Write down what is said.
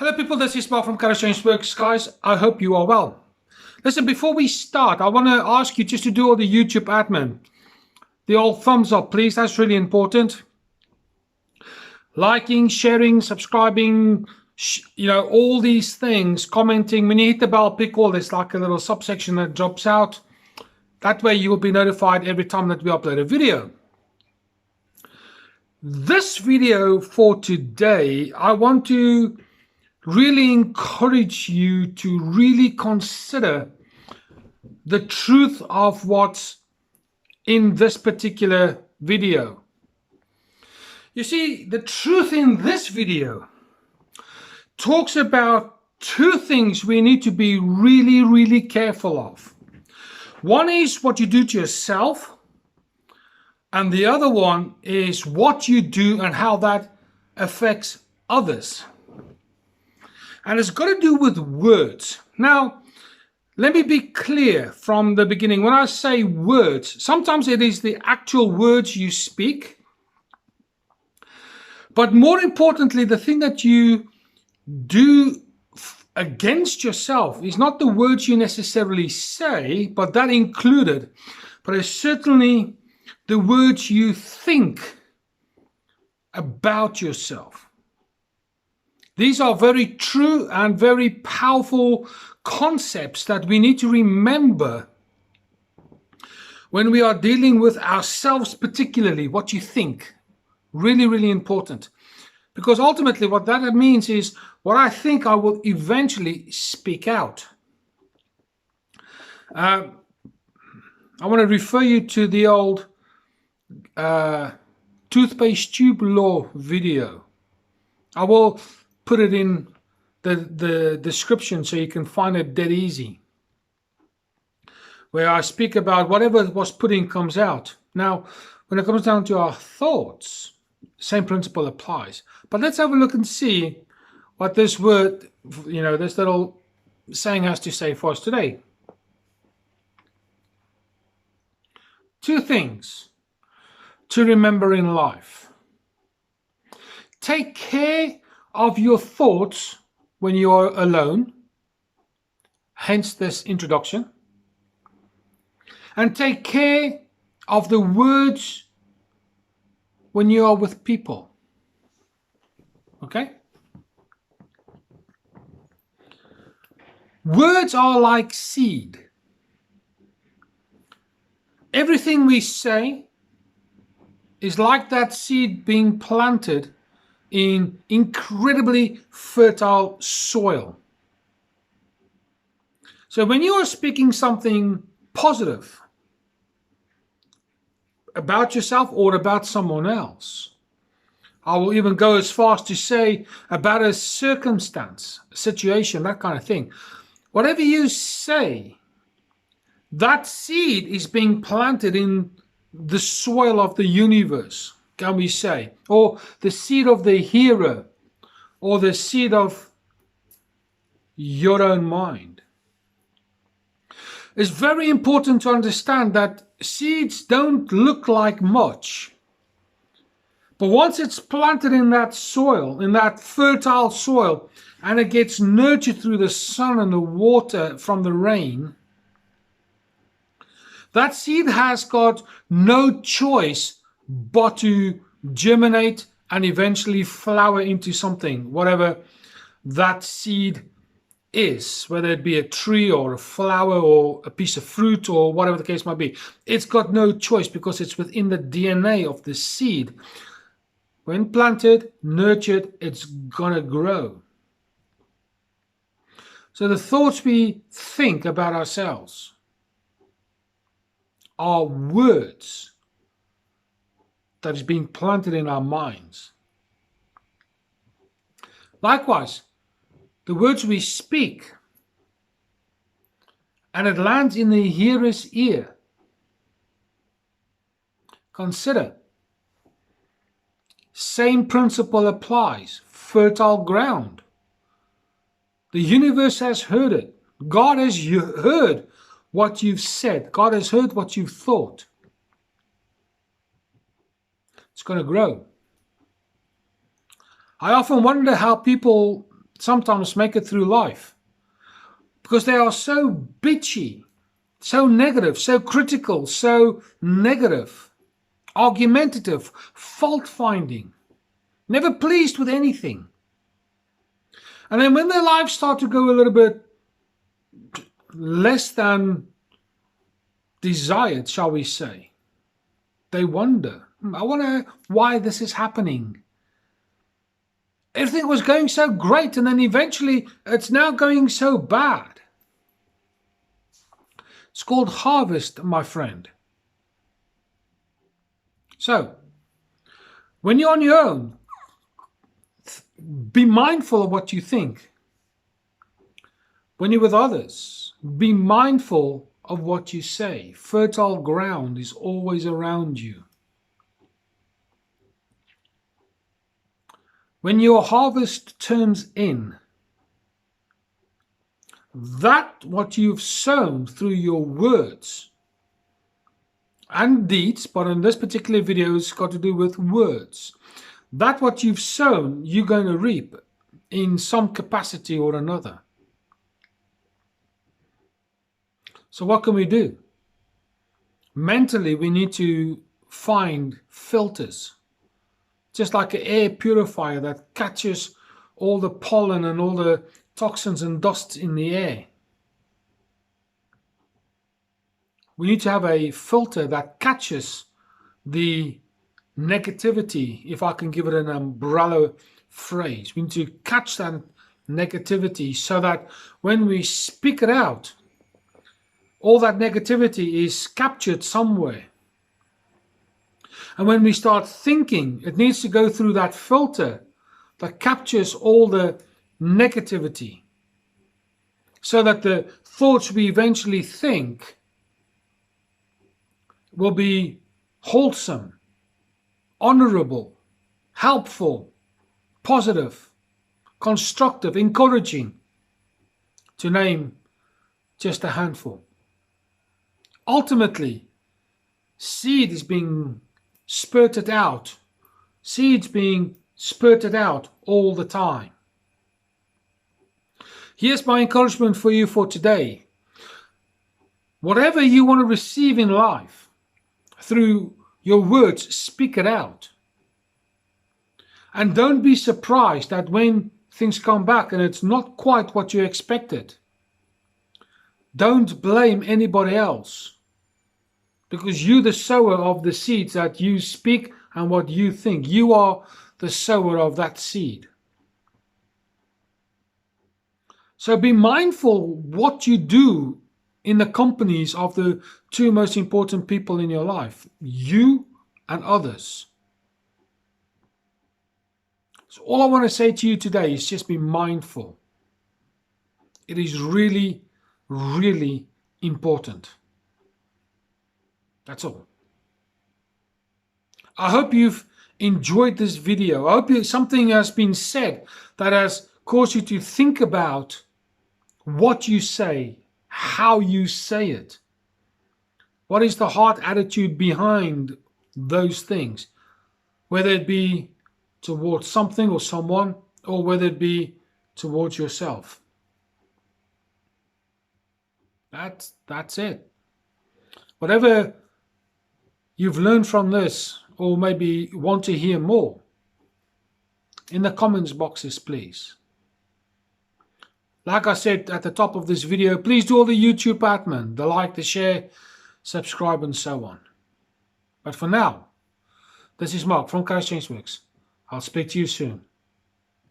Hello people, this is Mark from Kharischangeworks. Guys, I hope you are well. Listen, before we start, I want to ask you just to do all the YouTube admin. The old thumbs up, please. That's really important. Liking, sharing, subscribing, all these things, commenting. When you hit the bell, pick all, there's like a little subsection that drops out. That way you will be notified every time that we upload a video. This video for today, I want to really encourage you to really consider the truth of what's in this particular video. You see, the truth in this video talks about two things we need to be really careful of. One is what you do to yourself, and the other one is what you do and how that affects others. And it's got to do with words. Now, let me be clear from the beginning. When I say words, sometimes it is the actual words you speak. But more importantly, the thing that you do against yourself is not the words you necessarily say, but that included. But it's certainly the words you think about yourself. These are very true and very powerful concepts that we need to remember when we are dealing with ourselves, particularly what you think. Really important. Because ultimately what that means is what I think I will eventually speak out. I want to refer you to the old toothpaste tube law video. I will put it in the description so you can find it dead easy, where I speak about whatever was put in comes out. Now, when it comes down to our thoughts, same principle applies. But let's have a look and see what this word, this little saying has to say for us today. Two things to remember in life. Take care of your thoughts when you are alone, hence this introduction, and take care of the words when you are with people. Okay? Words are like seed. Everything we say is like that seed being planted in incredibly fertile soil. So when you are speaking something positive about yourself or about someone else, I will even go as far as to say about a circumstance, a situation, that kind of thing. Whatever you say, that seed is being planted in the soil of the universe, can we say, or the seed of the hero, or the seed of your own mind. It's very important to understand that seeds don't look like much, but once it's planted in that soil, in that fertile soil, and it gets nurtured through the sun and the water from the rain, that seed has got no choice but to germinate and eventually flower into something, whatever that seed is, whether it be a tree or a flower or a piece of fruit or whatever the case might be. It's got no choice because it's within the DNA of the seed. When planted, nurtured, it's gonna grow. So the thoughts we think about ourselves are words that is being planted in our minds. Likewise, the words we speak, and it lands in the hearer's ear. Consider, same principle applies. Fertile ground. The universe has heard it. God has heard what you've said. God has heard what you've thought. It's going to grow. I often wonder how people sometimes make it through life, because they are so bitchy, so negative, so critical, so negative, argumentative, fault-finding, never pleased with anything. And then when their lives start to go a little bit less than desired, shall we say, they wonder, I wonder why this is happening. Everything was going so great, and then eventually it's now going so bad. It's called harvest, my friend. So, when you're on your own, be mindful of what you think. When you're with others, be mindful of what you say. Fertile ground is always around you. When your harvest turns in, that what you've sown through your words and deeds, but in this particular video it's got to do with words, that what you've sown you're going to reap in some capacity or another. So what can we do? Mentally we need to find filters, just like an air purifier that catches all the pollen and all the toxins and dust in the air. We need to have a filter that catches the negativity, if I can give it an umbrella phrase. We need to catch that negativity so that when we speak it out, all that negativity is captured somewhere. And when we start thinking, it needs to go through that filter that captures all the negativity, so that the thoughts we eventually think will be wholesome, honorable, helpful, positive, constructive, encouraging, to name just a handful. Ultimately, seed is being spurted out. Seeds being spurted out all the time. Here's my encouragement for you for today. Whatever you want to receive in life, through your words, speak it out. And don't be surprised that when things come back and it's not quite what you expected, don't blame anybody else, because you're the sower of the seeds that you speak and what you think. You are the sower of that seed. So be mindful what you do in the companies of the two most important people in your life, you and others. So all I want to say to you today is just be mindful. It is really, really important. That's all. I hope you've enjoyed this video. I hope something has been said that has caused you to think about what you say, how you say it. What is the heart attitude behind those things? Whether it be towards something or someone, or whether it be towards yourself. That's it. Whatever you've learned from this, or maybe want to hear more, in the comments boxes, please. Like I said at the top of this video, please do all the YouTube admin, the like, the share, subscribe and so on. But for now, this is Mark from Kharischangeworks. I'll speak to you soon.